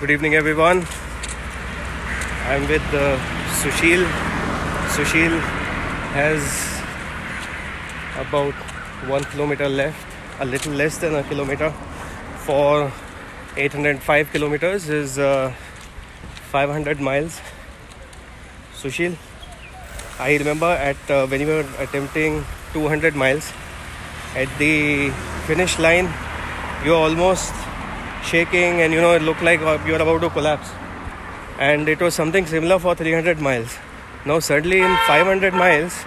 Good evening, everyone. I'm with Sushil. Sushil has about 1 kilometer left, a little less than a kilometer. For 805 kilometers is 500 miles. Sushil, I remember at when you were attempting 200 miles, at the finish line, you're almost shaking and it looked like you're about to collapse. And it was something similar for 300 miles. Now suddenly in 500 miles,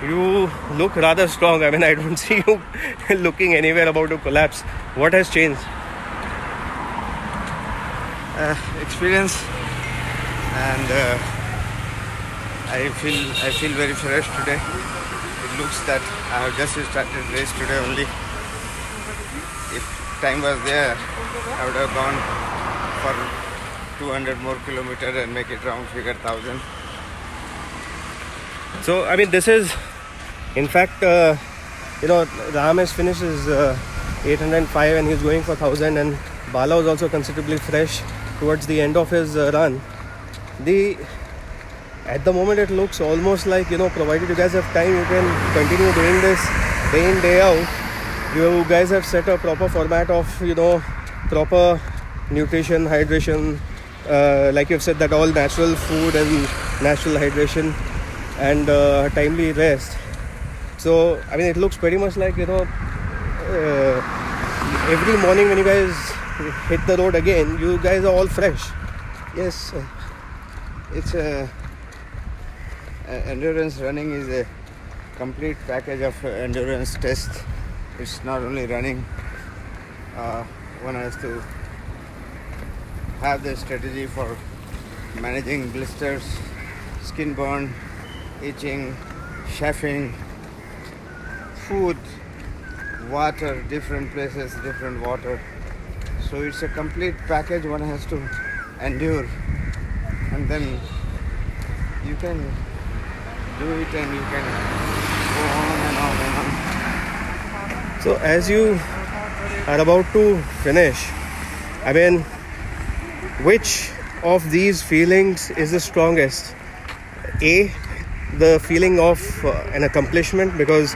you look rather strong. I mean, I don't see you looking anywhere about to collapse. What has changed? Experience, and I feel very fresh today. It looks that I have just started race today only. If time was there, I would have gone for 200 more kilometers and make it round figure 1,000. So, I mean, this is, in fact, Ram has finished his 805 and he's going for 1,000, and Bala was also considerably fresh towards the end of his run. At the moment it looks almost like, provided you guys have time, you can continue doing this day in, day out. You guys have set a proper format of, proper nutrition, hydration, like you've said, that all natural food and natural hydration and timely rest. So, I mean, it looks pretty much like, every morning when you guys hit the road again, you guys are all fresh. Yes, it's endurance running is a complete package of endurance test. It's not only running. One has to have the strategy for managing blisters, skin burn, itching, chafing, food, water, different places, different water. So it's a complete package one has to endure, and then you can do it and you can go on and on and on. So as you are about to finish, I mean, which of these feelings is the strongest? A, the feeling of an accomplishment, because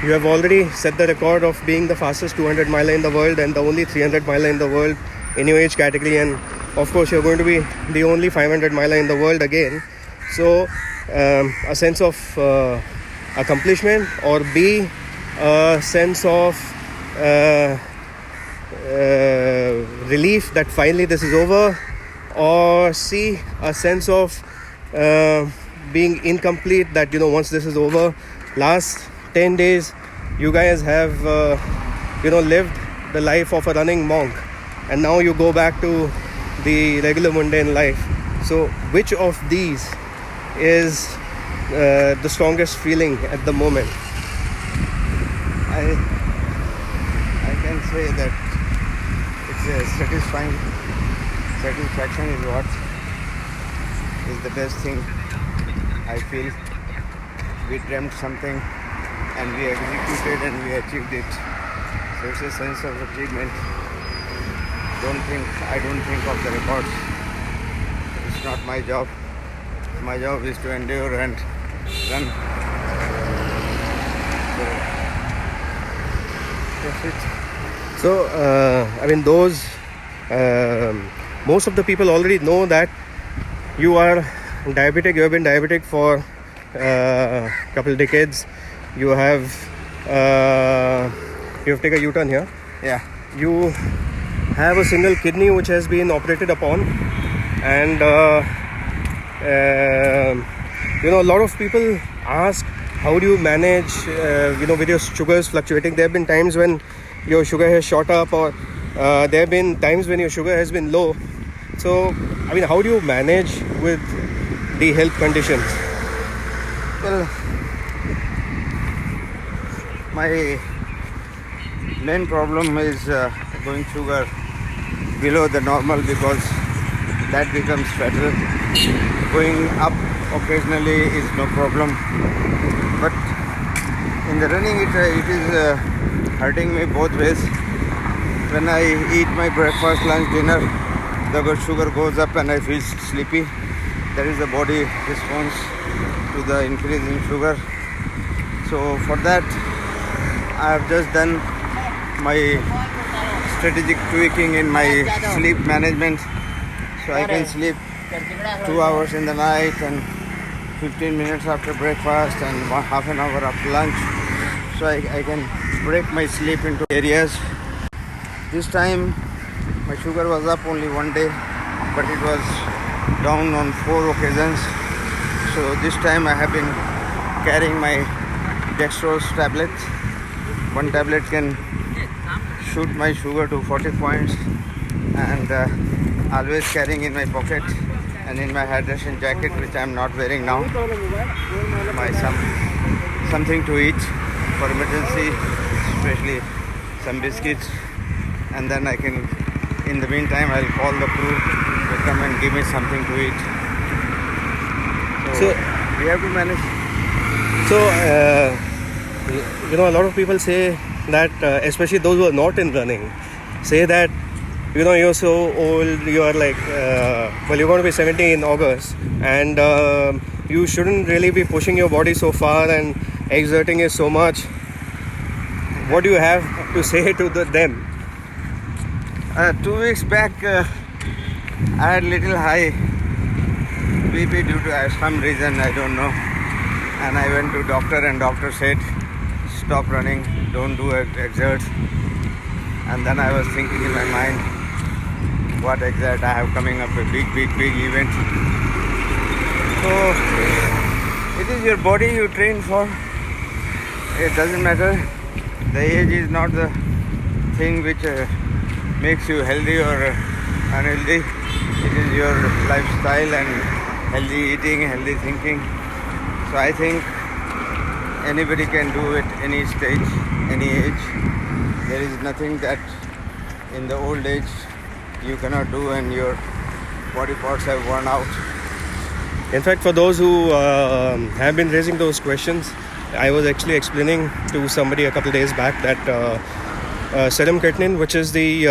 you have already set the record of being the fastest 200 miler in the world and the only 300 miler in the world in your age category, and of course you're going to be the only 500 miler in the world again. So a sense of accomplishment, or B, a sense of relief that finally this is over, or C, a sense of being incomplete, that once this is over, last 10 days you guys have lived the life of a running monk, and now you go back to the regular mundane life. So which of these is the strongest feeling at the moment? I can say that it's a satisfying. Satisfaction is what is the best thing I feel. We dreamt something and we executed and we achieved it. So it's a sense of achievement. I don't think of the records. It's not my job. My job is to endure and run. So I mean, most of the people already know that you are diabetic. You have been diabetic for a couple decades. You have taken a U-turn here. Yeah. You have a single kidney which has been operated upon, and a lot of people ask, how do you manage with your sugars fluctuating? There have been times when your sugar has shot up, or there have been times when your sugar has been low. So, I mean, how do you manage with the health conditions? Well, my main problem is going sugar below the normal, because that becomes fatal. Going up occasionally is no problem, but in the running it is hurting me both ways. When I eat my breakfast, lunch, dinner, the sugar goes up and I feel sleepy. That is the body response to the increase in sugar. So for that, I have just done my strategic tweaking in my sleep management. So I can sleep 2 hours in the night and 15 minutes after breakfast and half an hour after lunch. So I can break my sleep into areas. This time my sugar was up only one day, but it was down on 4 occasions. So this time I have been carrying my dextrose tablet. One tablet can shoot my sugar to 40 points, and always carrying in my pocket and in my hydration jacket, which I am not wearing now, my something to eat for emergency, especially some biscuits, and then I can, in the meantime, I'll call the crew to come and give me something to eat. So we have to manage. So, a lot of people say that, especially those who are not in running, say that, you're so old, you are like, you're going to be 70 in August, and you shouldn't really be pushing your body so far and exerting it so much. What do you have to say to them? 2 weeks back, I had little high BP due to some reason, I don't know. And I went to doctor, and doctor said, stop running, don't do exert. And then I was thinking in my mind, what exert I have coming up, a big event. So it is your body you train for. It doesn't matter. The age is not the thing which makes you healthy or unhealthy. It is your lifestyle and healthy eating, healthy thinking. So I think anybody can do it, any stage, any age. There is nothing that in the old age you cannot do and your body parts have worn out. In fact, for those who have been raising those questions, I was actually explaining to somebody a couple of days back that serum creatinine, which is the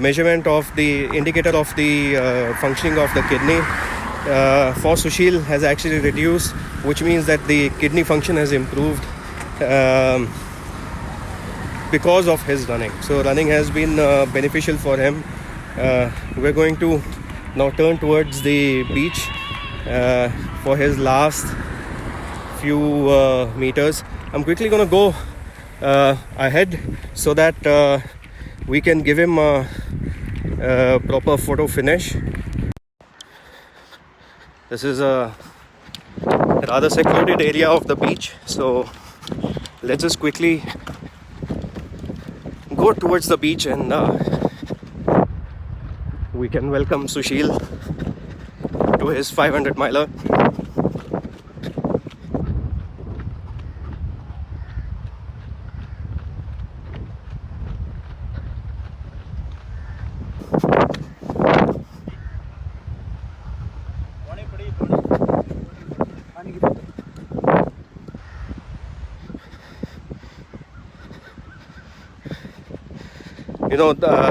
measurement of the indicator of the functioning of the kidney, for Sushil has actually reduced, which means that the kidney function has improved because of his running. So running has been beneficial for him. We're going to now turn towards the beach for his last few meters. I'm quickly going to go ahead so that we can give him a proper photo finish. This is a rather secluded area of the beach, so let's just quickly go towards the beach and we can welcome Sushil to his 500 miler.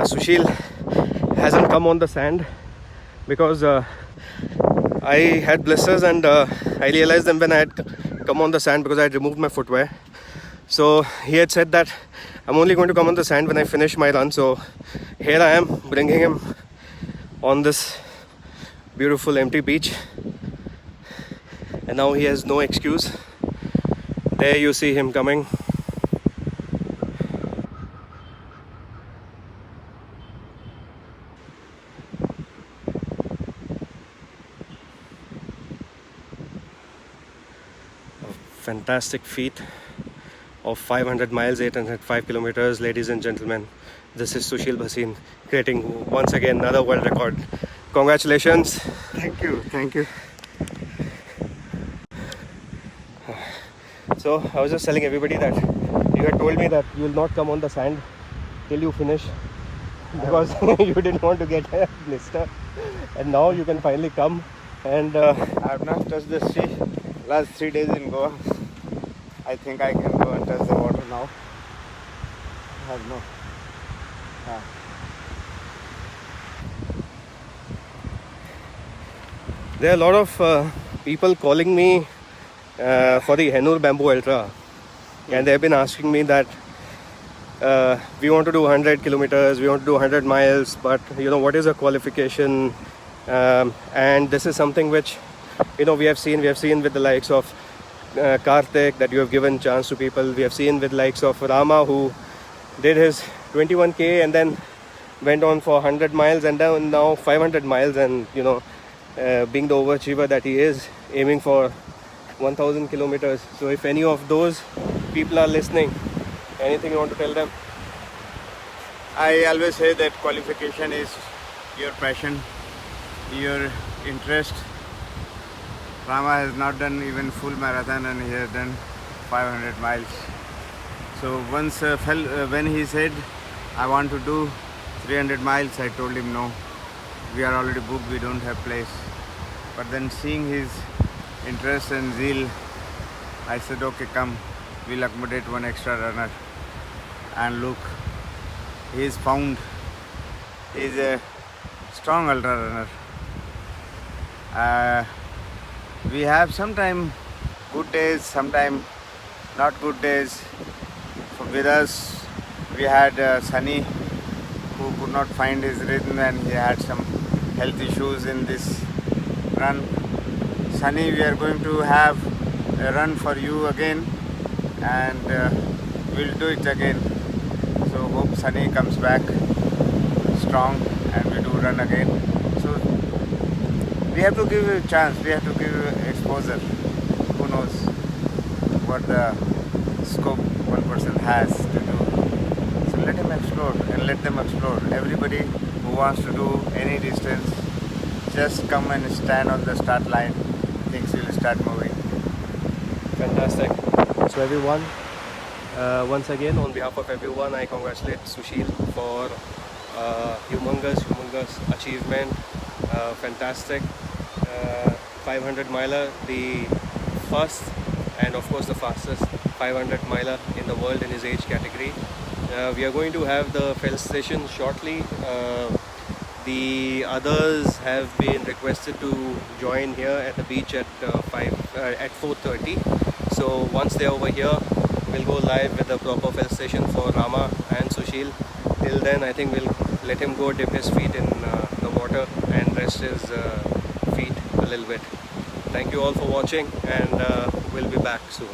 Sushil hasn't come on the sand because I had blisters, and I realized them when I had come on the sand because I had removed my footwear. So he had said that I'm only going to come on the sand when I finish my run. So here I am bringing him on this beautiful empty beach, and now he has no excuse. There you see him coming. Fantastic feat of 500 miles, 805 kilometers. Ladies and gentlemen, this is Sushil Bhasin creating once again another world record. Congratulations. Thank you. So I was just telling everybody that you had told me that you will not come on the sand till you finish because you didn't want to get a blister, and now you can finally come. And I have not touched the sea last 3 days in Goa. I think I can go and touch the water now. I have no. There are a lot of people calling me for the Hennur Bamboo Ultra, and they've been asking me that we want to do 100 kilometers, we want to do 100 miles, but what is a qualification? And this is something which we have seen with the likes of Karthik, that you have given chance to people. We have seen with likes of Rama, who did his 21k and then went on for 100 miles and then now 500 miles, and being the overachiever that he is, aiming for 1000 kilometers. So if any of those people are listening, anything you want to tell them? I always say that qualification is your passion, your interest. Rama has not done even full marathon and he has done 500 miles. So once when he said, I want to do 300 miles, I told him no, we are already booked, we don't have place. But then seeing his interest and zeal, I said, okay, come, we'll accommodate one extra runner. And look, he is found. He is a strong ultra runner. We have sometime good days, sometime not good days. With us, we had Sunny, who could not find his rhythm and he had some health issues in this run. Sunny, we are going to have a run for you again, and we'll do it again. So hope Sunny comes back strong and we do run again. So we have to give a chance, we have to give exposure. Who knows what the scope one person has to do. So let him explore and let them explore. Everybody who wants to do any distance, just come and stand on the start line. Things will start moving. Fantastic. So everyone, once again on behalf of everyone, I congratulate Sushil for humongous achievement. Fantastic 500 miler, the first and of course the fastest 500 miler in the world in his age category. We are going to have the felicitation shortly. The others have been requested to join here at the beach at 4:30. So once they're over here, we'll go live with the proper felicitation for Rama and Sushil. Till then, I think we'll let him go dip his feet in the water and rest his feet a little bit. Thank you all for watching, and we'll be back soon.